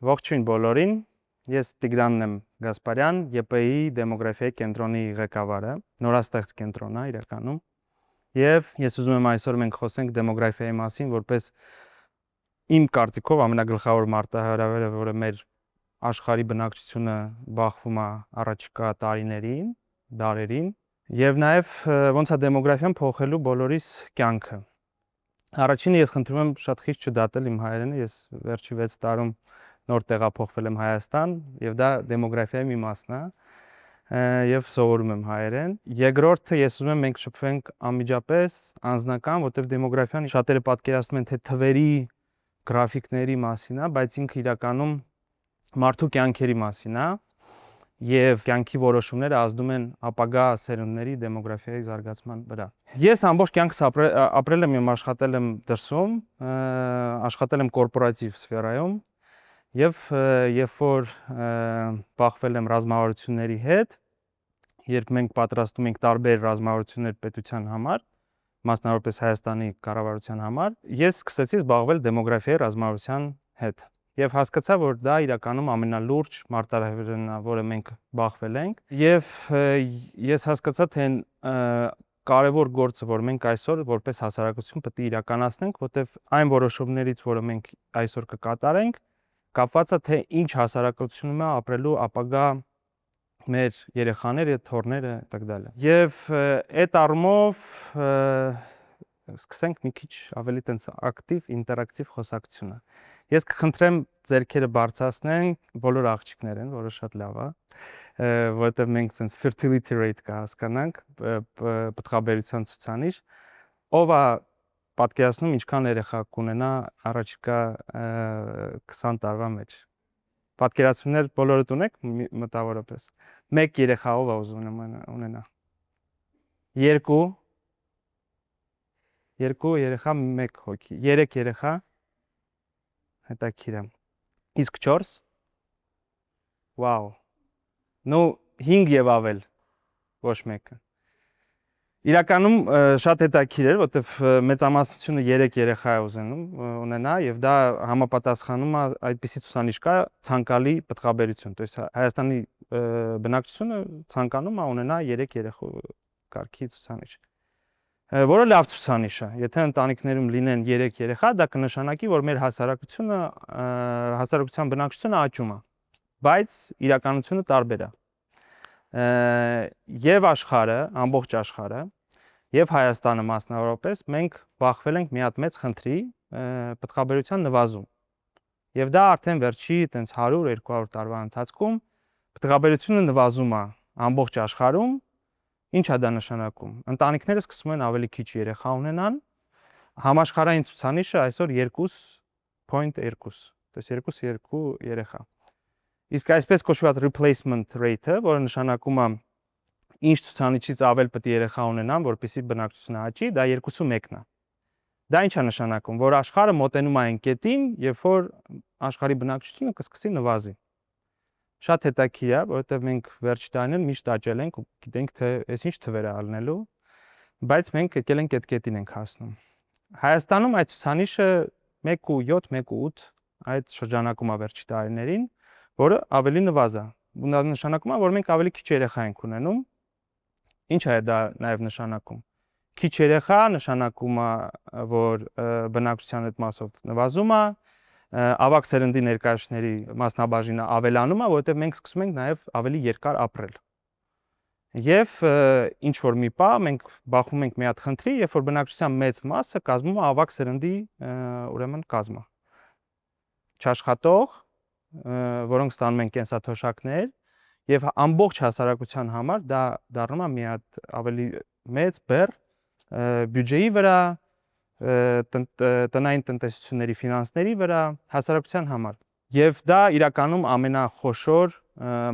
Ողջույն բոլորին, ես Տիգրանն եմ Գասպարյան, ԵՊԻ դեմոգրաֆիայի կենտրոնի ղեկավարը, նորաստեղծ կենտրոն է իրականում, եւ ես ուզում եմ այսօր մենք խոսենք դեմոգրաֆիայի մասին, որպես իմ կարծիքով ամենագլխավոր մարտահրավերը, որը մեր աշխարհի բնակչությունը բախվում է առաջիկա տարիներին, դարերին, եւ նաեւ ոնց է դեմոգրաֆիան փոխելու բոլորիս կյանքը։ Առաջինը ես խնդրում եմ շատ խիստ չդատել իմ հայերենը, ես վերջի 6 տարում նոր տեղափոխվել եմ Հայաստան եւ դա դեմոգրաֆիայի մի մասն է եւ սովորում եմ հայերեն։ Երկրորդը ես ուզում եմ մենք շփվենք անմիջապես անձնական, որտեղ դեմոգրաֆիան շատերը պատկերացնում են թե թվերի, գրաֆիկների մասին է, բայց ինքը իրականում մարդու կյանքերի մասին է եւ կյանքի որոշումները ազդում են ապագա սերունդների դեմոգրաֆիայի զարգացման վրա։ Ես ամբողջ կյանքս ապրել եմ, աշխատել եմ դրսում, աշխատել եմ կորպորատիվ սֆերայում եւ երբ որ բախվել եմ ռազմավարությունների հետ, երբ մենք պատրաստում ենք տարբեր ռազմավարություններ պետության համար, մասնավորապես Հայաստանի կառավարության համար, ես սկսեցի զբաղվել դեմոգրաֆիայի ռազմավարության հետ։ Եվ հասկացա, որ դա իրականում ամենալուրջ մարտահրավերն է, որը մենք բախվել ենք, եւ ես հասկացա, թե կարևոր գործը, որ մենք այսօր որպես հասարակություն պետք է իրականացնենք, որտեղ այն որոշումներից, որը մենք այսօր կկատարենք, կապված է թե ինչ հասարակությունում է ապրելու ապագա մեր երեխաները, թոռները եւ Եվ այդ առումով սկսենք մի քիչ ավելի տենց ակտիվ, ինտերակտիվ խոսակցությունը։ Ես կխնդրեմ ձերքերը բարձրացնենք, բոլոր աղջիկներ են, որը շատ լավ է, որովհետև մենք sense fertility rate կհասկանանք, պտղաբերության ցուցանիշ, ով է պատկերացնում ինչքան երեխա կունենա առաջիկա 20 տարվա մեջ։ Պատկերացումներ բոլորդ ունեք մտավորապես։ 1 երեխա ով է ուզում ունենա։ 2 երեխա 1 հոգի, 3 երեխա հետաքրքիր է։ Իսկ 4 Վաու։ Ну 5 եւ ավել ոչ մեկը։ Իրականում շատ հետաքրքիր էր, որովհետեւ մեծամասնությունը 3 երեխա է ուզենում ունենա եւ դա համապատասխանում է այդպիսի ցուցանիշ կա ցանկալի պտղաբերություն, то есть Հայաստանի բնակչությունը ցանկանում է ունենա 3 երեխու կարգի ցուցանիշ։ Որը լավ ցուցանիշ է։ Եթե ընտանիքներում լինեն 3 երեխա, դա կնշանակի, որ մեր հասարակության բնակչությունը աճում է, բայց իրականությունը տարբեր է։ Եվ աշխարհը, ամբողջ աշխարհը, եւ Հայաստանը մասնավորապես մենք բախվել ենք մի հատ մեծ խնդրի պտղաբերության նվազում։ Եվ դա արդեն վերջի տենց 100-200 տարվա ընթացքում պտղաբերությունը նվազում է ամբողջ աշխարհում։ Ինչ է դա նշանակում։ Ընտանիքները սկսում են ավելի քիչ երեխա ունենան, համաշխարհային ցուցանիշը այսօր 2.2, то есть 2 երեխա։ Իսկ այսպես կոչված replacement rate-ը, որը նշանակում է ինչ ցուցանիշից ավել պետք է երեխա ունենան, որպեսզի բնակչությունը աճի, դա 2.1-ն է։ Դա ինչ է նշանակում, որ աշխարհը մոտենում է այն կետին, երբ որ աշխարհի բնակչությունը կսկսի նվազի։ Շատ հետաքրքիր է, որովհետև մենք վերջ տարիներին միշտ աճել ենք ու գիտենք թե այս ինչ թվեր է ալնելու, բայց մենք եկել ենք այդ կետին ենք հասնում։ Հայաստանում այդ ցուցանիշը 1.7, 1.8 այդ շրջանակում է վերջի տարիներին, որը ավելի նվազ է։ Դա նշանակում է, որ մենք ավելի քիչ երեխա ենք ունենում։ Ինչ է դա նաև նշանակում։ Քիչ երեխա նշանակում է, որ բնակչության այդ մասով նվազում է, ավագ սերնդի ներկայացուցիչների մասնաբաժինը ավելանում է, որովհետև մենք սկսում ենք նաև ավելի երկար ապրել։ Եվ ինչ որ մի պահ մենք բախվում ենք մի հատ խնդրի, երբ որ բնակչության մեծ մասը կազմում է ավագ սերնդի ուրեմն կազմը։ Չաշխատող, որոնք ստանում են կենսաթոշակներ, եւ ամբողջ հասարակության համար դա դառնում է մի հատ ավելի մեծ բեռ բյուջեի վրա, տնային տնտեսությունների ֆինանսների վրա, հասարակության համար։ Եվ դա իրականում ամենախոշոր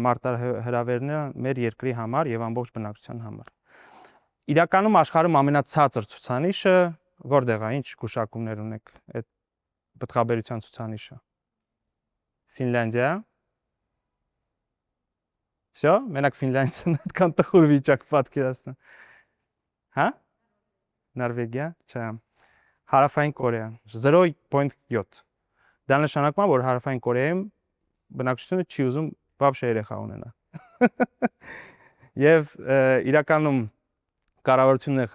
մարտահրավերն է մեր երկրի համար եւ ամբողջ բնակչության համար։ Իրականում աշխարհում ամենացածր ցուցանիշը որտեղ է, ինչ գուշակումներ ունեք այդ պտղաբերության ցուցանիշը։ Ֆինլանդիա։ Всё, մենակ Ֆինլանդիան այդքան տխուր վիճակ պատկերացնում։ Հա? Նորվեգիա, չէ։ Հարավային Կորեա 0.7։ Դա նշանակում է, որ Հարավային Կորեայում բնակչությունը չի ուզում բաբշե երեխա ունենա։ Եվ իրականում կառավարությունը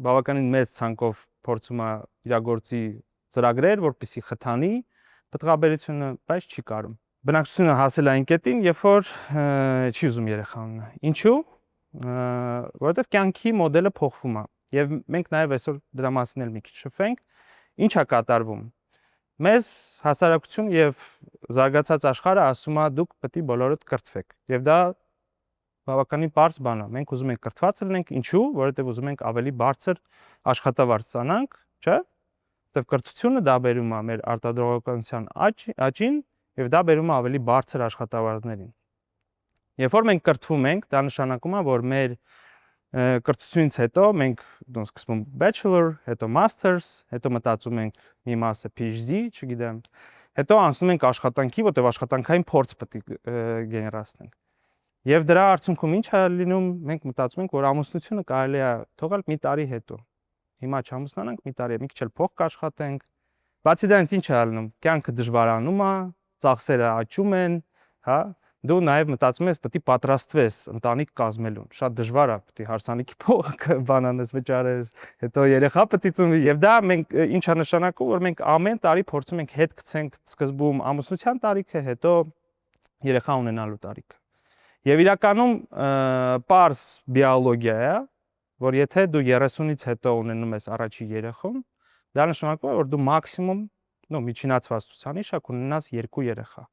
բավականին մեծ ցանկով փորձում է իրագործի ծրագրեր, որպեսզի խթանի պտղաբերությունը, բայց չի կարում։ Բնակչությունը հասել է այն կետին, երբ որ չի ուզում երեխա ունենա։ Ինչու՞։ Որովհետև կյանքի մոդելը փոխվում է։ Եվ մենք նաև այսօր դրա մասին էլ մի քիչ շփվենք։ Ինչ է կատարվում։ Մեզ հասարակություն եւ զարգացած աշխարհը ասում է դուք պետք է բոլորդ կրթվեք։ Եվ դա բավականին པարզ բան է։ Մենք ուզում ենք կրթված լինենք, ինչու՞, որովհետև ուզում ենք ավելի բարձր աշխատավարձ ստանանք, չէ՞։ Որովհետև կրթությունը դա բերում է մեր արտադրողականության աճին եւ դա բերում է ավելի բարձր աշխատավարձներին։ Երբ որ մենք կրթվում ենք, դա նշանակում է, որ մեր կրթությունից հետո մենք սկսում bachelor, հետո masters, հետո մտածում ենք մի մասը PhD, չգիտեմ, հետո անցնում ենք աշխատանքի, որտեղ աշխատանքային փորձ պետք է գեներացնենք։ Եվ դրա արդյունքում ինչ է լինում, մենք մտածում ենք, որ ամուսնությունը կարելի է թողել մի տարի հետո։ Հիմա չամուսնանանք, մի տարի, մի քիչ էլ փող կաշխատենք։ Բացի դրանից ինչ է լինում, կյանքը դժվարանում է, ծախսերը աճում են, հա, դու նաև մտածում ես պետք է պատրաստվես ընտանիք կազմելուն։ Շատ դժվար է, պետք է հարսանիքի փողը բանանես վճարես, հետո երեխա պետք է ծնվի, եւ դա մենք ինչ է նշանակում, որ մենք ամեն տարի փորձում ենք հետ գցենք սկզբում ամուսնության տարիքը, հետո երեխա ունենալու տարիքը։ Եվ իրականում պարզ բիոլոգիա է, որ եթե դու 30-ից հետո ունենում ես առաջի երեխան, դա նշանակում է, որ դու մաքսիմում, միջինացված ցուցանիշ ունենաս 2 երեխա։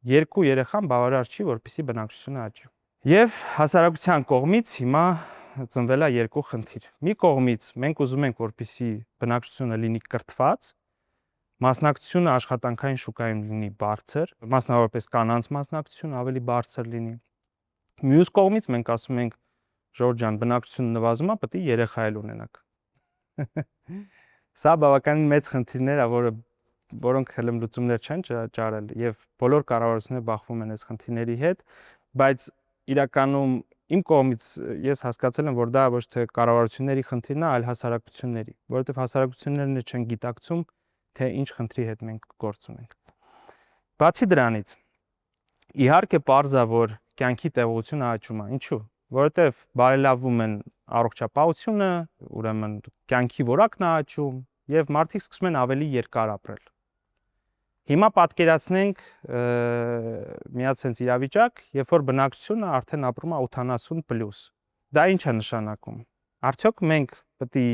2 երեխան բավարար չի, որպեսզի բնակչությունը աճի։ Եվ հասարակության կողմից հիմա ծնվել է 2 խնդիր։ Մի կողմից մենք ուզում ենք, որպեսզի բնակչությունը լինի կրթված, մասնակցությունը աշխատանքային շուկայում լինի բարձր, մասնավորապես կանանց մասնակցությունը ավելի բարձր լինի։ Մյուս կողմից մենք ասում ենք, Ժորժ ջան, բնակչությունը նվազում է, պետք է երեխա էլ ունենաք։ Սա բավականին մեծ խնդիրներ է, որոնք հենց լուծումներ չեն ճարել եւ բոլոր կառավարությունները բախվում են այս խնդիրների հետ, բայց իրականում իմ կողմից ես հասկացել եմ, որ դա ոչ թե կառավարությունների խնդիրն է, այլ հասարակությունների, որովհետեւ հասարակություններն չեն գիտակցում, թե ինչ խնդրի հետ մենք գործ ունենք։ Բացի դրանից, իհարկե պարզ է, որ կյանքի տևողությունը աճում է, ինչու՞։ Որովհետև բարելավում են առողջապահությունը, ուրեմն կյանքի որակն է աճում եւ մարդիկ սկսում են ավելի երկար ապրել։ Հիմա պատկերացնենք միած sense իրավիճակ, երբ որ բնակչությունը արդեն ապրում է 80+։ Դա ինչ է նշանակում։ Արդյոք մենք պետք է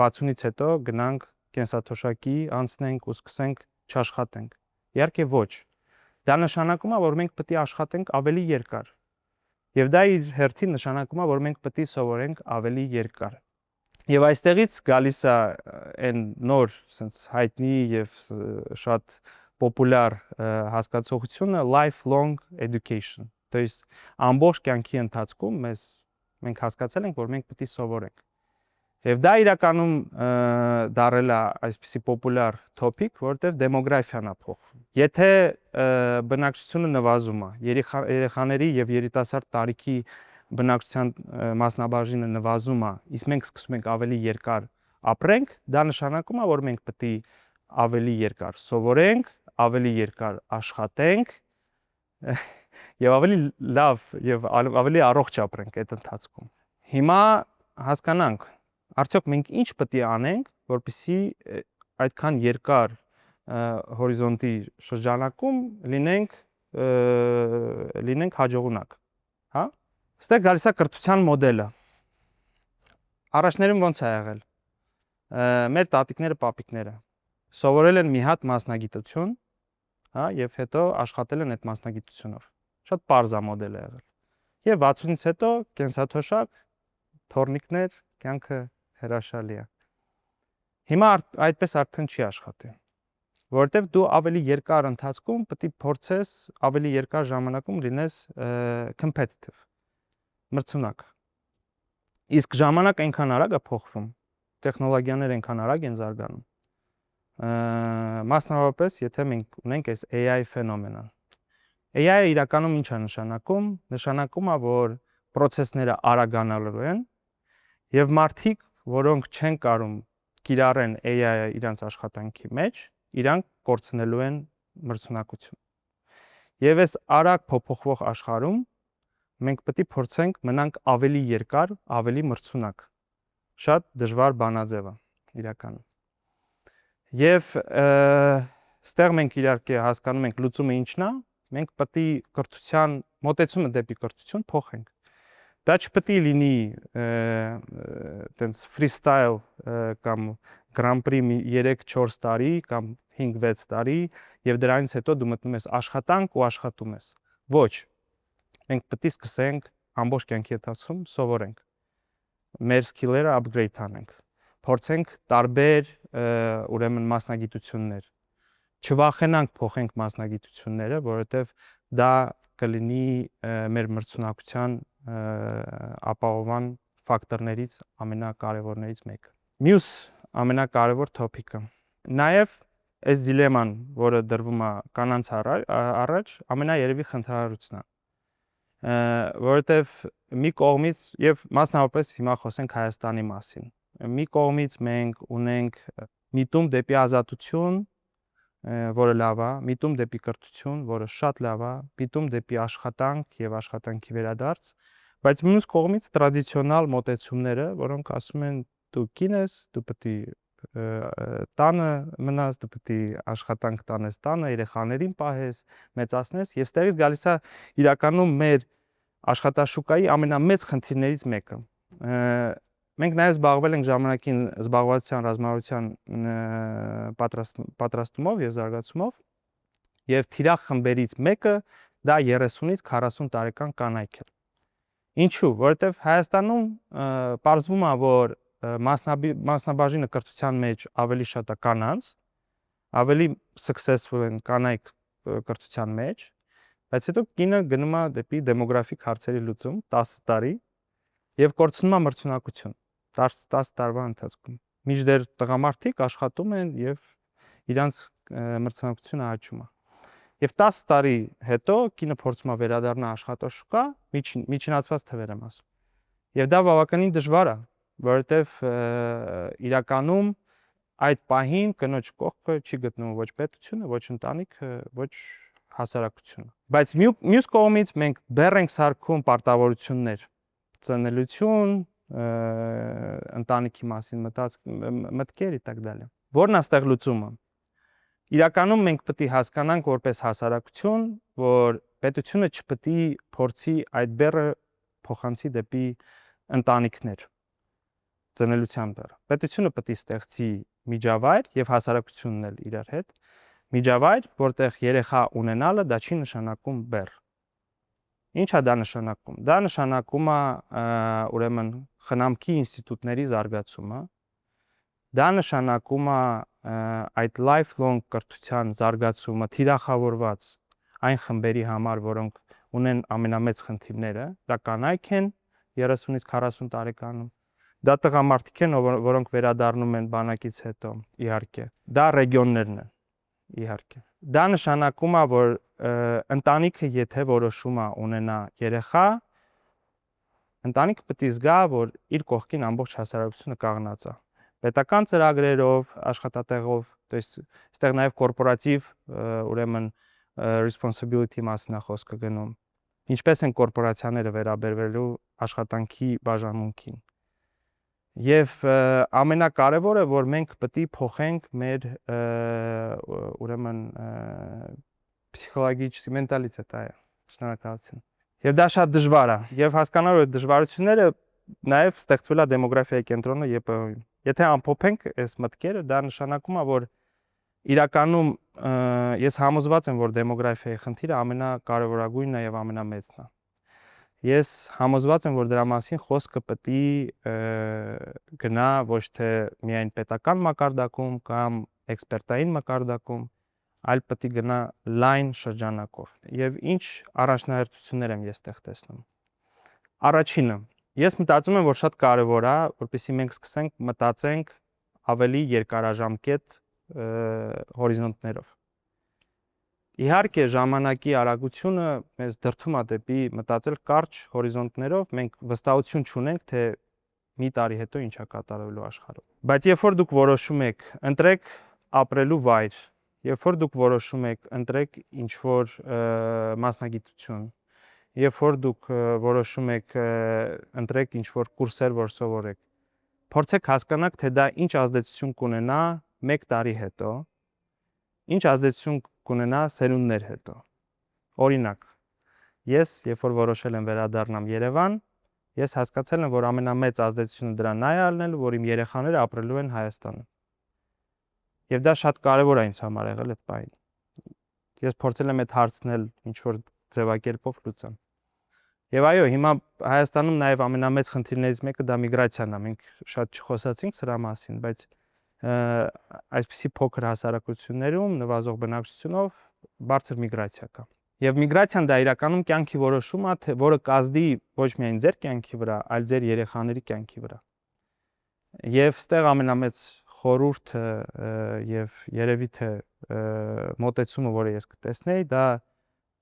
60-ից հետո գնանք կենսաթոշակի, անցնենք ու սկսենք չաշխատենք։ Իհարկե ոչ։ Դա նշանակում է, որ մենք պետք է աշխատենք ավելի երկար։ Եվ դա իր հերթին նշանակում է, որ մենք պետք է սովորենք ավելի երկար։ Եվ այստեղից գալիս է այն նոր, sense հայտնի եւ շատ պոպուլյար հասկացողությունը lifelong education, то есть ամբողջ կյանքի ընթացքում մենք հասկացել ենք, որ մենք պետք է սովորենք։ Եվ դա իրականում դարել է այսպիսի պոպուլյար topic, որտեղ դեմոգրաֆիան է փոխվում։ Եթե բնակչությունը նվազում է, երեխաների եւ երիտասարդ տարիքի բնակչության մասնաբաժինը նվազում է, իսկ մենք սկսում ենք ավելի երկար ապրենք, դա նշանակում է, որ մենք պետք է ավելի երկար սովորենք, ավելի երկար աշխատենք եւ ավելի լավ եւ ավելի առողջ ապրենք այդ ընթացքում։ Հիմա հասկանանք, արդյոք մենք ինչ պետք է անենք, որպեսզի այդքան երկար հորիզոնտի շրջանակում լինենք հաջողունակ, հա։ Ստեղ գալիս է կրթության մոդելը։ Առաջներում ոնց է եղել։ Մեր տատիկները, պապիկները սովորել են մի հատ մասնագիտություն, հա, եւ հետո աշխատել են այդ մասնագիտությունով։ Շատ պարզ է մոդելը եղել։ Եվ 60-ից հետո կենսաթոշակ, թորնիկներ, կյանքը հրաշալի է։ Հիմա այդպես արդեն չի աշխատի, որովհետև դու ավելի երկար ընթացքում պետք է փորձես ավելի երկար ժամանակում լինես competitive, մրցունակ։ Իսկ ժամանակ այնքան արագ է փոխվում, տեխնոլոգիաները այնքան արագ են զարգանում։ Մասնավորապես, եթե մենք ունենք այս AI ֆենոմենան։ AI-ը իրականում ինչ է նշանակում։ Նշանակում է, որ process-ները արագանալու են եւ մարդիկ, որոնք չեն կարող կիրառեն AI-ը իրենց աշխատանքի մեջ, իրանք կորցնելու են մրցունակություն։ Եվ այս արագ փոփոխվող աշխարհում մենք պետք է փորձենք մնանք ավելի երկար, ավելի մրցունակ։ Շատ դժվար բանաձև է իրականում։ Եվ ստեղ մենք իհարկե հասկանում ենք լուծումը ինչն է, մենք պետք է կրթության մոտեցումը դեպի կրթություն փոխենք։ Դա չպետք է լինի տենց freestyle կամ Grand Prix 3-4 տարի կամ 5-6 տարի եւ դրանից հետո դու մտնում ես աշխատանք ու աշխատում ես։ Ոչ։ Մենք պետք է սկսենք ամբողջ կյանքի ընթացքում սովորենք։ Մեր skills-երը upgrade անենք։ Փորձենք տարբեր ուրեմն մասնագիտություններ։ Չվախենանք փոխենք մասնագիտությունները, որովհետեւ դա կլինի մեր մրցունակության ապահովման ֆակտորներից ամենակարևորներից մեկը։ Մյուս ամենակարևոր թոփիկը։ Նաև այս դիլեման, որը դրվում է կանանց առաջ, ամենաերևի խնդրահարությունն է։ Որովհետև մի կողմից եւ մասնավորապես հիմա խոսենք Հայաստանի մասին։ Մի կողմից մենք ունենք միտում դեպի ազատություն, որը լավ է, միտում դեպի կրթություն, որը շատ լավ է, միտում դեպի աշխատանք եւ աշխատանքի վերադարձ, բայց մյուս կողմից տրադիցիոնալ մոտեցումները, որոնք ասում են դու կին ես, դու պետք է տանը մնաս, դու պետք է աշխատանք տանես տանը, երեխաներին պահես, մեծացնես եւ ստեղից գալիս է իրականում մեր աշխատաշուկայի ամենամեծ խնդիրներից մեկը։ Մենք նաև զբաղվել ենք ժամանակին զբաղվածության ռազմավարության պատրաստումով եւ զարգացումով եւ թիրախ խմբերից մեկը դա 30-ից 40 տարեկան կանայք են։ Ինչու՞, որովհետեւ Հայաստանում պարզվում է, որ մասնաբաժինը կրթության մեջ ավելի շատ է կանանց, ավելի successful են կանայք կրթության մեջ, բայց հետո կինը գնում է դեպի դեմոգրաֆիկ հարցերի լուծում 10 տարի եւ կորցնում է մրցունակություն 10 տարվա ընթացքում։ Մինչդեռ տղամարդիկ աշխատում են եւ իրանց մրցունակությունը աճում է։ Եվ 10 տարի հետո կինը փորձում է վերադառնալ աշխատաշուկա, միջնացված թվեր եմ ասում։ Եվ դա բավականին դժվար է, որովհետեւ իրականում այդ պահին կնոջ կողքը չի գտնվում ոչ պետությունը, ոչ ընտանիքը, ոչ հասարակությունը։ Բայց մյուս կողմից մենք բեռ ենք սարքում պարտավորություններ, ծնելություն, ընտանիքի մասին մտքեր եւ այդպես։ Որն է այստեղ լուծումը։ Իրականում մենք պետք է հասկանանք որպես հասարակություն, որ պետությունը չպետք է փորձի այդ բեռը փոխանցի դեպի ընտանիքներ, ծնելության բեռը։ Պետությունը պետք է ստեղծի միջավայր եւ հասարակությունն էլ իրար հետ միջավայր, որտեղ երեխա ունենալը դա չի նշանակում բեռ։ Ինչ է դա նշանակում։ Դա նշանակում է ուրեմն խնամքի ինստիտուտների զարգացումը։ Դա նշանակում է այդ lifelong կրթության զարգացումը թիրախավորված այն խմբերի համար, որոնք ունեն ամենամեծ խնդիրները, դա կանայք են 30-ից 40 տարեկանում, դա տղամարդիկ են, որոնք վերադառնում են բանակից հետո, իհարկե։ Դա ռեգիոններն են, իհարկե։ Դա նշանակում է, որ ընտանիքը եթե որոշում է ունենա երեխա, ընտանիքը պետք է զգա, որ իր կողքին ամբողջ հասարակությունը կանգնած է։ Պետական ծրագրերով, աշխատատեղով, то есть այստեղ նաև կորպորատիվ ուրեմն responsibility մասին է խոսքը գնում։ Ինչպես են կորպորացիաները վերաբերվելու աշխատանքի բաժանմունքին։ Եվ ամենակարևորը, որ մենք պետք է փոխենք մեր ուրեմն պսիխոլոգիչի մենտալիտետը, շնորհակալություն։ Եվ դա շատ դժվար է։ Եվ հասկանալ որ դժվարությունները նաև ստեղծվել է դեմոգրաֆիայի կենտրոնը ԵՊՀ-ում։ Եթե ամփոփենք այս մտքերը, դա նշանակում է, որ իրականում ես համոզված եմ, որ դեմոգրաֆիայի խնդիրը ամենակարևորագույնն է եւ ամենամեծն է։ Ես համոզված եմ, որ դրա մասին խոսքը պետք է գնա ոչ թե միայն պետական մակարդակում կամ էքսպերտային մակարդակում, այլ պետք է գնա լայն շրջանակով։ Եվ ինչ առաջնահերթություններ եմ ես տեղ տեսնում։ Առաջինը, ես մտածում եմ, որ շատ կարևոր է, որպեսզի մենք սկսենք մտածենք ավելի երկարաժամկետ հորիզոնտներով։ Իհարկե ժամանակի արագությունը մեզ դրդում է դեպի մտածել կարճ հորիզոնտներով, մենք վստահություն չունենք, թե մի տարի հետո ինչ է կատարվելու աշխարհում։ Բայց երբ որ դուք որոշում եք ընտրեք ապրելու վայր երբ որ դուք որոշում եք ընտրեք ինչ-որ մասնագիտություն, երբ որ դուք որոշում եք ընտրեք ինչ-որ կուրսեր, որ սովորեք, փորձեք հասկանաք, թե դա ինչ ազդեցություն կունենա 1 տարի հետո, ինչ ազդեցություն կունենա սերունդներ հետո։ Օրինակ, ես, երբ որ որոշել եմ վերադառնամ Երևան, ես հասկացել եմ, որ ամենամեծ ազդեցությունը դրան նա է ալնելու, որ իմ երեխաները ապրելու են Հայաստանում։ Եվ դա շատ կարևոր է ինձ համար եղել այդ պահին։ Ես փորձել եմ այդ հարցն էլ ինչ-որ ձևակերպով լուծեմ։ Եվ այո, հիմա Հայաստանում նաև ամենամեծ խնդիրներից մեկը դա միգրացիան է։ Մենք շատ չխոսացինք սրա մասին, բայց այսպիսի փոքր հասարակություններում նվազող բնակչությունով բարձր միգրացիա կա։ Եվ միգրացիան դա իրականում կյանքի որոշում է, որը կազդի ոչ միայն ձեր կյանքի վրա, այլ ձեր երեխաների կյանքի վրա։ Եվ ստեղ ամենամեծ խորհուրդը եւ երևի թե մոտեցումը, որը ես կտեսնեի, դա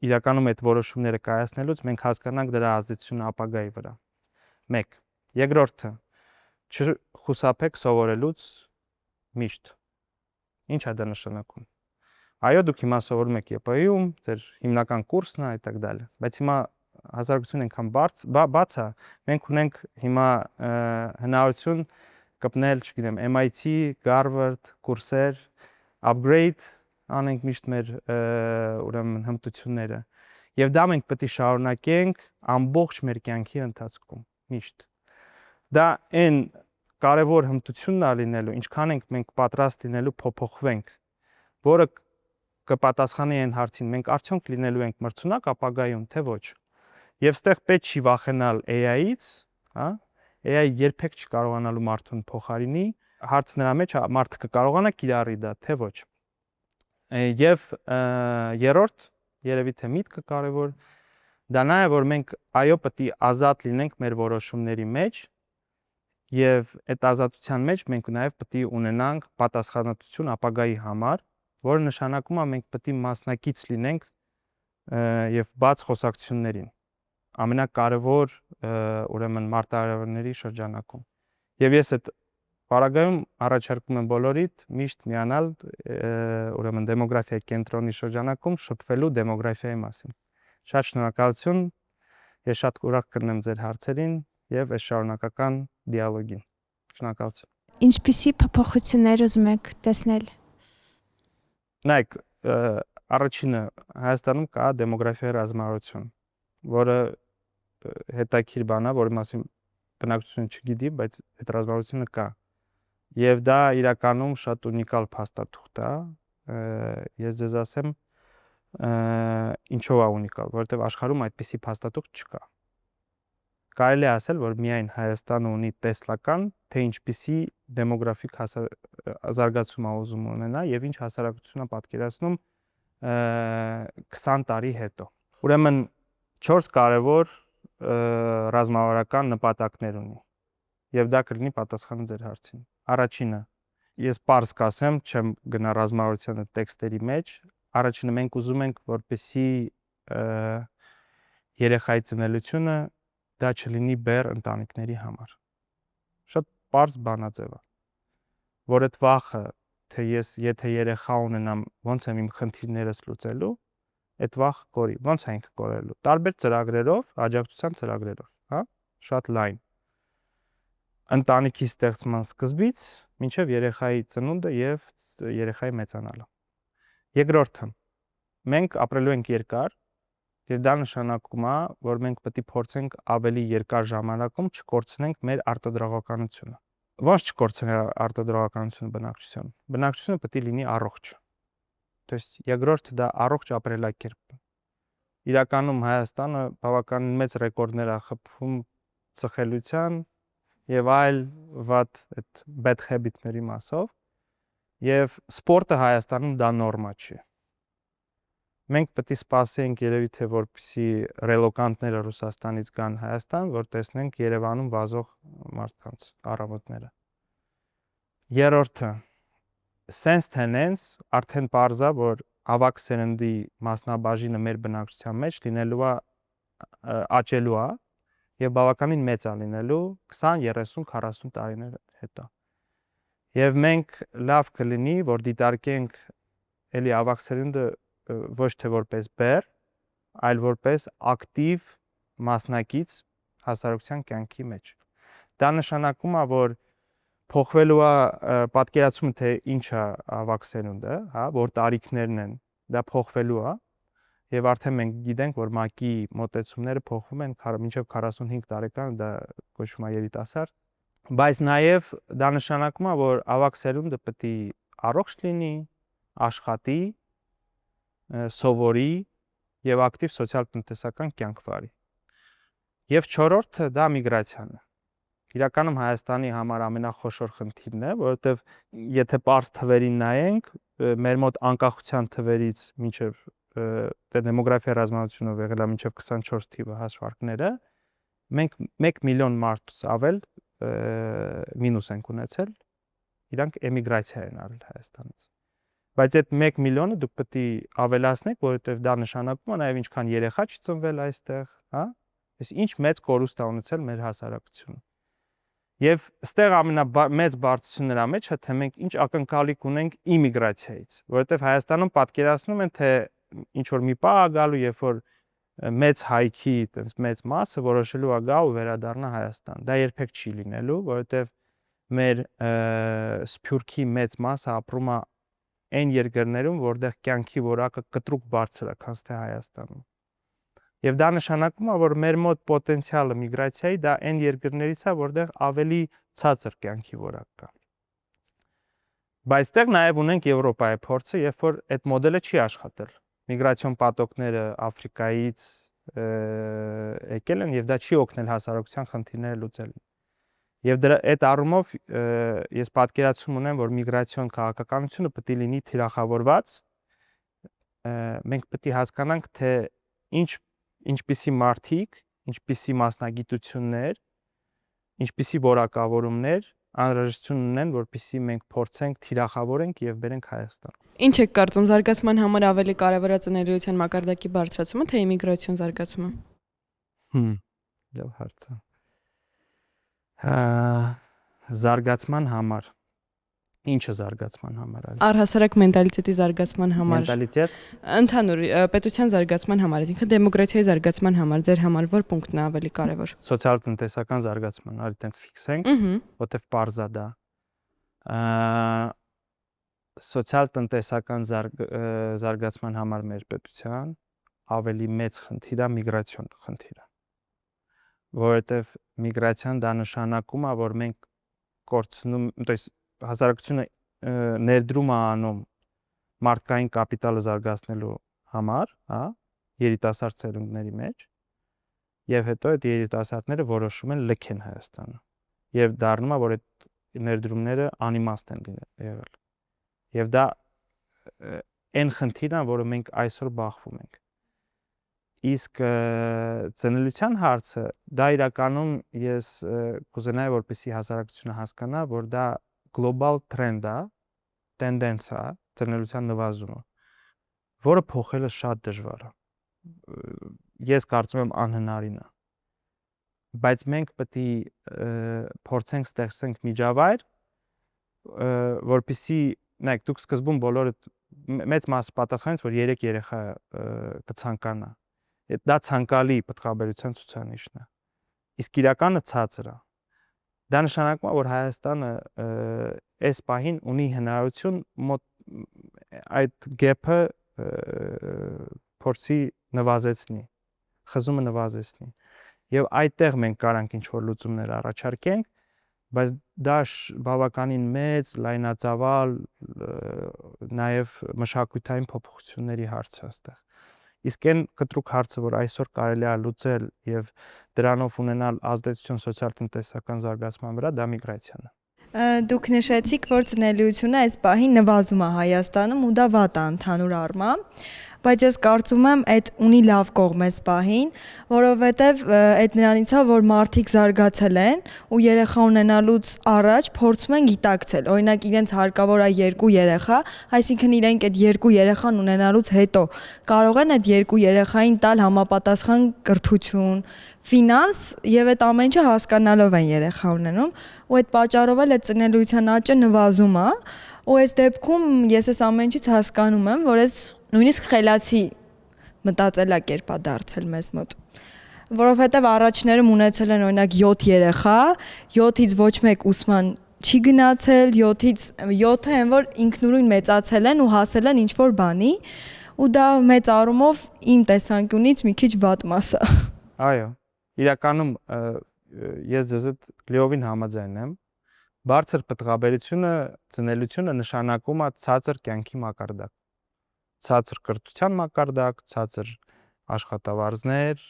իրականում այդ որոշումները կայացնելուց մենք հասկանանք դրա ազդեցությունը ապագայի վրա։ 1. Երկրորդը, չխուսափեք սովորելուց միշտ։ Ինչ է դա նշանակում։ Այո, դուք հիմա սովորում եք ԵՊԻ-ում, ձեր հիմնական կուրսն է, այդտեղ դալը, բայց հիմա հասարակությունը այնքան բաց է, մենք ունենք հիմա հնարավորություն կպնել, չգիտեմ, MIT, Harvard կուրսեր, upgrade անենք միշտ մեր ուրեմն հմտությունները։ Եվ դա մենք պետք է շարունակենք ամբողջ մեր կյանքի ընթացքում, միշտ։ Դա այն կարևոր հմտությունն է լինելու, ինչքան ենք մենք պատրաստ լինելու փոփոխվենք, որը կպատասխանի այն հարցին, մենք արդյոք լինելու ենք մրցունակ ապագայում, թե ոչ։ Եվ ստեղ պետք չի վախենալ AI-ից, հա? AI երբեք չկարողանալու մարդուն փոխարինի, հարցը նրա մեջ է, մարդը կկարողանա կիրառի դա, թե ոչ։ Եվ երրորդ, երևի թե միտքը կարևոր, դա նա է, որ մենք այո պետք է ազատ լինենք մեր որոշումների մեջ, եւ այդ ազատության մեջ մենք նաեւ պետք է ունենանք պատասխանատվություն ապագայի համար, որը նշանակում է մենք պետք է մասնակից լինենք եւ բաց խոսակցություններին ամենակարևոր ուրեմն մարտահրավերների շրջանակում։ Եվ ես այդ Պարագայում առաջարկում եմ բոլորիդ միշտ միանալ ուրեմն դեմոգրաֆիայի կենտրոնի շրջանակում շփվելու դեմոգրաֆիայի մասին։ Շատ շնորհակալություն, ես շատ ուրախ կլինեմ ձեր հարցերին եւ այս շարունակական դիալոգին։ Շնորհակալություն։ Ինչպիսի փոփոխություններ ուզում եք տեսնել։ Նայեք, առաջինը Հայաստանում կա դեմոգրաֆիայի ռազմավարություն, որը հետաքրքիր բան է, որի մասին բնակչությունը չգիտի, բայց այդ ռազմավարությունը կա։ Եվ դա իրականում շատ ունիկալ փաստաթուղթ է, ես ձեզ ասեմ, ինչով է ունիկալ, որովհետև աշխարհում այդպիսի փաստաթուղթ չկա։ Կարելի է ասել, որ միայն Հայաստանը ունի տեսլական, թե ինչպիսի դեմոգրաֆիկ զարգացում է ուզում ունենա եւ ինչ հասարակություն է պատկերացնում 20 տարի հետո։ Ուրեմն 4 կարևոր ռազմավարական նպատակներ ունի։ Եվ դա կլինի պատասխանը ձեր հարցին։ Առաջինը, ես պարզ կասեմ, չեմ գնա ռազմավարության տեքստերի մեջ, առաջինը մենք ուզում ենք, որպեսզի երեխայի ծնելիությունը դա չլինի բեռ ընտանիքների համար։ Շատ պարզ բանաձև է, որ այդ վախը, թե ես եթե երեխա ունենամ, ոնց եմ իմ խնդիրներս լուծելու, այդ վախը կորի, ոնց է ինքը կորելու։ Տարբեր ծրագրերով, աջակցության ծրագրերով, հա, շատ լայն։ Ընտանիքի ստեղծման սկզբից մինչև երեխայի ծնունդը եւ երեխայի մեծանալը։ Երկրորդը, մենք ապրելու ենք երկար, եւ դա նշանակում է, որ մենք պետք է փորձենք ավելի երկար ժամանակում չկորցնենք մեր արտադրողականությունը։ Ոնց չկորցնել արտադրողականությունը բնակչության։ Բնակչությունը պետք է լինի առողջ։ То есть երկրորդը դա առողջ ապրելակերպ։ Իրականում Հայաստանը բավականին մեծ ռեկորդներ է խփում ծխելիության եւ այլ վատ այդ bad habit-ների մասով, եւ սպորտը Հայաստանում դա նորմա չի։ Մենք պետք է սպասենք երևի թե որպեսի ռելոկանտները Ռուսաստանից գան Հայաստան, որ տեսնենք Երևանում վազող մարդկանց առավոտները։ Երրորդը, sense tendency արդեն պարզ է, որ ավակ սերնդի մասնաբաժինը մեր բնակչության մեջ լինելու է աճելու է եւ բավականին մեծ է լինելու 20, 30, 40 տարիներ հետո։ Եվ մենք լավ կլինի, որ դիտարկենք էլի ավագ սերունդը ոչ թե որպես բեռ, այլ որպես ակտիվ մասնակից հասարակության կյանքի մեջ։ Դա նշանակում է, որ փոխվելու է պատկերացումը, թե ինչ է ավագ սերունդը, հա, որ տարիքներն են, դա փոխվելու է, եւ արդեն մենք գիտենք, որ ՄԱԿ-ի մոտեցումները փոխվում են մինչև 45 տարեկան, դա կոչվում է երիտասարդ, բայց նաեւ դա նշանակում է, որ ավագ սերունդը պետք է առողջ լինի, աշխատի, սովորի եւ ակտիվ սոցիալ-տնտեսական կյանք վարի։ Եվ չորրորդը դա միգրացիան է։ Իրականում Հայաստանի համար ամենախոշոր խնդիրն է, որովհետև եթե պարզ թվերին նայենք, մեր մոտ անկախության թվերից մինչև դեմոգրաֆիա ռազմավարությունը եղել է մինչև 24 թիվը հաշվարկները, մենք 1 միլիոն մարդուց ավել մինուս ենք ունեցել, իրանք էմիգրացիա են արել Հայաստանից։ Բայց այդ 1 միլիոնը դուք պետք է ավելացնեք, որովհետև դա նշանակում է նաև ինչքան երեխա չծնվել այստեղ, հա? Այս ինչ մեծ կորուստ է ունեցել մեր հասարակությունը։ Եվ այստեղ ամենամեծ բարդությունն նրա մեջ է, թե մենք ինչ ակնկալիք ունենք իմիգրացիայից, որովհետև Հայաստանում պատկերացնում են, թե ինչ որ մի պահ է գալու, երբ որ մեծ հայքի, այտենց մեծ մասը որոշելու է գա ու վերադառնա Հայաստան։ Դա երբեք չի լինելու, որովհետև մեր սփյուռքի մեծ մասը ապրում է այն երկրներում, որտեղ կյանքի որակը կտրուկ բարձր է, քան թե Հայաստանում։ Եվ դա նշանակում է, որ մեր մոտ պոտենցիալը միգրացիայի դա այն երկրներից է, որտեղ ավելի ցածր կյանքի որակ կա։ Բայց այդտեղ նաև ունենք Եվրոպայի փորձը, երբ որ այդ մոդելը չի աշխատել։ Միգրացիոն պատոկները Աֆրիկայից եկել են եւ դա չի օգնել հասարակության խնդիրները լուծել։ Եվ դրա այդ առումով ես պատկերացում ունեմ, որ միգրացիոն քաղաքականությունը պետք է լինի թիրախավորված։ Մենք պետք է հասկանանք, թե ինչպիսի մարդիկ, ինչպիսի մասնագիտություններ, ինչպիսի որակավորումներ անհրաժեշտություն ունեն, որպեսզի մենք փորձենք թիրախավորենք եւ բերենք Հայաստան։ Ինչ եք կարծում, զարգացման համար ավելի կարևոր է ծնելիության մակարդակի բարձրացումը, թե իմիգրացիոն զարգացումը։ Լավ հարց է։ Զարգացման համար ինչը զարգացման համար է։ Առհասարակ մենտալիտետի զարգացման համար։ Մենտալիտետ։ Ընդհանուր պետության զարգացման համար, այսինքն դեմոգրաֆիայի զարգացման համար ձեր համար որ պունկտն է ավելի կարևոր։ Սոցիալ-տնտեսական զարգացման, արի տենց ֆիքսենք, որտեվ պարզ է դա։ Սոցիալ-տնտեսական զարգացման համար մեր պետության ավելի մեծ խնդիր է միգրացիոն խնդիրը։ Որովհետև միգրացիան դա նշանակում է, որ մենք կորցնում, то есть հասարակությունը ներդրում է անում մարդկային կապիտալը զարգացնելու համար, հա, երիտասարդ ծերունգների մեջ, եւ հետո այդ երիտասարդները որոշում են լքեն Հայաստանը։ Եվ դառնում է, որ այդ ներդրումները անիմաստ են եղել։ Եվ դա այն խնդիրն է, որը մենք այսօր բախվում ենք։ Իսկ ծնելիության հարցը դա իրականում ես կուզենայի, որպեսզի հասարակությունը հասկանա, որ դա գլոբալ տրենդ է, տենդենս է, ծնելիության նվազումը, որը փոխելը շատ դժվար է։ Ես կարծում եմ անհնարին է։ Բայց մենք պետք է փորձենք ստեղծենք միջավայր, որպեսզի, նայեք, դուք սկզբում բոլորը մեծ մասը պատասխանեց, որ 3 երեխա կցանկանա։ Դա ցանկալի պտղաբերության ցուցանիշն է։ Իսկ իրականը ցածր է։ Դա նշանակում է, որ Հայաստանը այս պահին ունի հնարավորություն այդ գեփը փորձի նվազեցնի, խզումը նվազեցնի։ Եվ այդտեղ մենք կարանք ինչ-որ լուծումներ առաջարկենք, բայց դա բավականին մեծ, լայնածավալ, նաև մշակութային փոփոխությունների հարց է այստեղ։ Իսկ այն կտրուկ հարցը, որ այսօր կարելի է լուծել եւ դրանով ունենալ ազդեցություն սոցիալ-տնտեսական զարգացման վրա, դա միգրացիան է։ Դուք նշեցիք, որ ծնելիությունը այս պահին նվազում է Հայաստանում ու դա վատ է ընդհանուր առմամբ։ բայց ես կարծում եմ այդ ունի լավ կողմ էս պահին, որովհետև այդ նրանից է, որ մարդիկ զարգացել են ու երեխա ունենալուց առաջ փորձում են գիտակցել։ Օրինակ իրենց հարկավոր է 2 երեխա, այսինքն իրենք այդ 2 երեխան ունենալուց հետո կարող են այդ 2 երեխային տալ համապատասխան կրթություն, ֆինանս եւ այդ ամեն ինչը հասկանալով են երեխա ունենում ու այդ պատճառով էլ այդ ծնելիության աճը նվազում է ու այս դեպքում ես այս ամեն ինչից հասկանում եմ, որ այս նույնիսկ խելացի մտածելակերպ է դարձել մեզ մոտ, որովհետեւ առաջներում ունեցել են օրինակ 7 երեխա, 7-ից ոչ մեկ ուսման չի գնացել, 7-ից 7-ը են որ ինքնուրույն մեծացել են ու հասել են ինչ որ բանի ու դա մեծ առումով իմ տեսանկյունից մի քիչ վատ մաս է։ Այո, իրականում ես ձեզ հետ լիովին համաձայն եմ։ Բարձր պտղաբերությունը, ծնելիությունը նշանակում է ցածր կյանքի մակարդակ, ցածր կրթության մակարդակ, ցածր աշխատավարձներ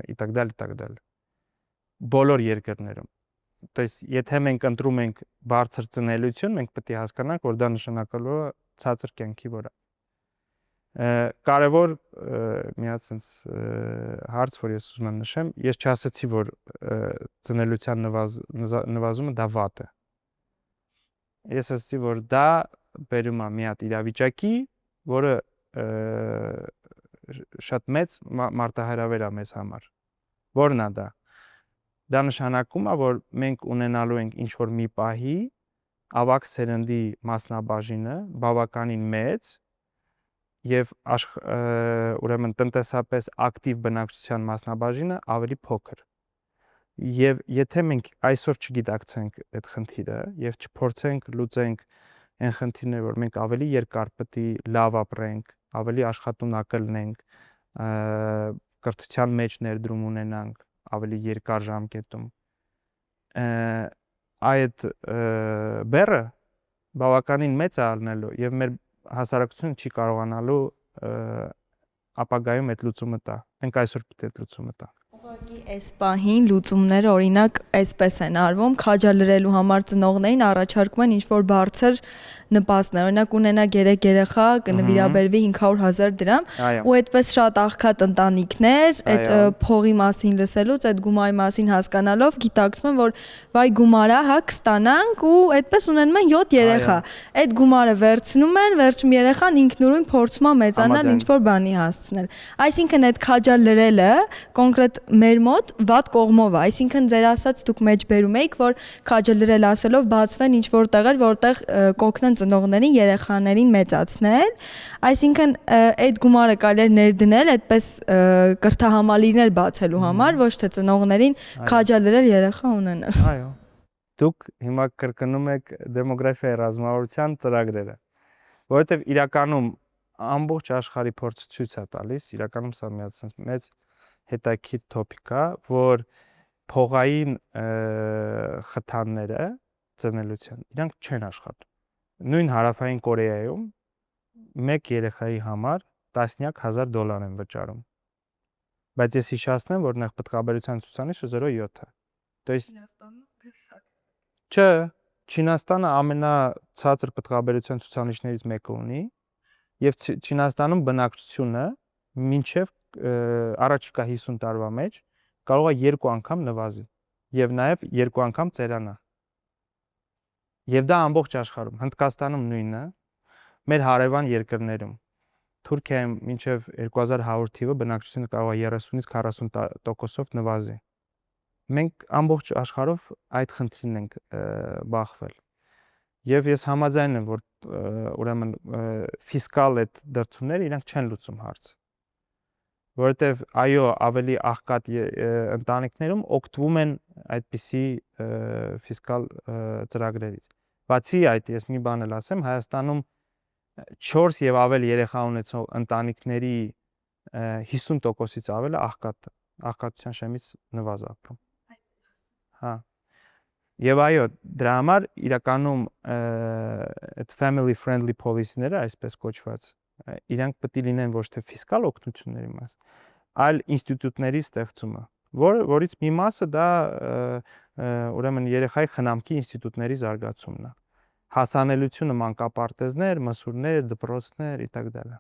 и так далее։ Բոլոր երկրներում։ То есть, եթե մենք ընտրում ենք բարձր ծնելիություն, մենք պետք է հասկանանք, որ դա նշանակալու է ցածր կյանքի վրա։ Կարևոր մի հատ sense հարց, որ ես ուզում եմ նշեմ, ես չասացի, որ ծնելիության նվազումը դա վատ է։ Ես ասացի, որ դա բերում է մի հատ իրավիճակի, որը շատ մեծ մարտահրավեր է մեզ համար։ Որն է դա։ Դա նշանակում է, որ մենք ունենալու ենք ինչ որ մի պահի ավագ սերնդի մասնաբաժինը բավականին մեծ եւ ուրեմն տնտեսապես ակտիվ բնակչության մասնաբաժինը ավելի փոքր։ Եվ եթե մենք այսօր չգիտակցենք այդ խնդիրը եւ չփորձենք լուծենք այն խնդիրները, որ մենք ավելի երկար պետք է լավ ապրենք, ավելի աշխատունակը լինենք, կրթության մեջ ներդրում ունենանք ավելի երկար ժամկետում, այդ բեռը բավականին մեծ է ալնելու եւ մեր հասարակությունը չի կարողանալու ապագայում այդ լուծումը տա։ Մենք այսօր պետք է այդ լուծումը տանք։ Ուղղակի այս պահին լուծումները օրինակ այսպես են արվում, քաջալերելու համար ծնողներին առաջարկում են ինչ-որ բարձր նպաստներ, օրինակ ունենակ 3 երեխա կնվիրաբերվի 500,000 դրամ, ու այդպես շատ աղքատ ընտանիքներ այդ փողի մասին լսելուց, այդ գումարի մասին հասկանալով գիտակցում են, որ վայ գումարա, հա, կստանանք ու այդպես ունենում են 7 երեխա։ Այդ գումարը վերցնում են, վերջում երեխան ինքնուրույն փորձում է մեծանալ ինչ-որ բանի հասցնել։ Այսինքն այդ քաջալերելը կոնկրետ մեր մոտ վատ կողմով է, այսինքն ձեր ասած դուք մեջ բերում եք, որ քաջալերել ասելով բացվեն ինչ որ տեղեր, որտեղ կօգնեն ծնողներին երեխաներին մեծացնել, այսինքն այդ գումարը կարելի է ներդնել այդպես կրթահամալիրներ բացելու համար, ոչ թե ծնողներին քաջալերել երեխա ունենալ։ Այո։ Դուք հիմա կրկնում եք դեմոգրաֆիայի ռազմավարության ծրագրերը, որովհետև իրականում ամբողջ աշխարհի փորձը ցույց է տալիս, իրականում սա մի հատ մեծ հետաքրքիր տոպիկ է, որ փողային խթանները ծնելիության իրանք չեն աշխատում։ Նույն հարավային Կորեայում մեկ երեխայի համար տասնյակ հազար դոլար են վճարում։ Բայց ես հիշեցնեմ, որ նեղպտղաբերության ցուցանիշը 0.7 է։ То есть Չէ, Չինաստանը ամենացածր պտղաբերության ցուցանիշներից մեկը ունի, եւ Չինաստանում բնակչությունը մինչեւ առաջիկա 50 տարվա մեջ կարող է 2 անգամ նվազի եւ նաեւ 2 անգամ ծերանա։ Եվ դա ամբողջ աշխարհում, Հնդկաստանում նույնը, մեր հարևան երկրներում, Թուրքիայում մինչեւ 2100 թիվը բնակչությունը կարող է 30-ից 40%-ով նվազի։ Մենք ամբողջ աշխարհով այդ խնդրին ենք բախվել։ Եվ ես համաձայն եմ, որ ուրեմն ֆիսկալ այդ դրդումները իրանք չեն լուծում հարցը։ Որովհետև այո, ավելի աղքատ ընտանիքներում օգտվում են այդպիսի ֆիսկալ ծրագրերից։ Բացի այդ, ես մի բան էլ ասեմ, Հայաստանում 4 եւ ավել երեխա ունեցող ընտանիքների 50%-ից ավելը աղքատության շեմից նվազ ապրում։ Հա։ Եվ այո, դրա համար իրականում այդ family friendly policy-ները, այսպես կոչված, իրանք պետք է լինեն ոչ թե ֆիսկալ օգնությունների մաս, այլ ինստիտուտների ստեղծումը, որից մի մասը դա ուրեմն երեխայի խնամքի ինստիտուտների զարգացումն է։ Հասանելիությունը մանկապարտեզներ, մսուրներ, դպրոցներ и так далее։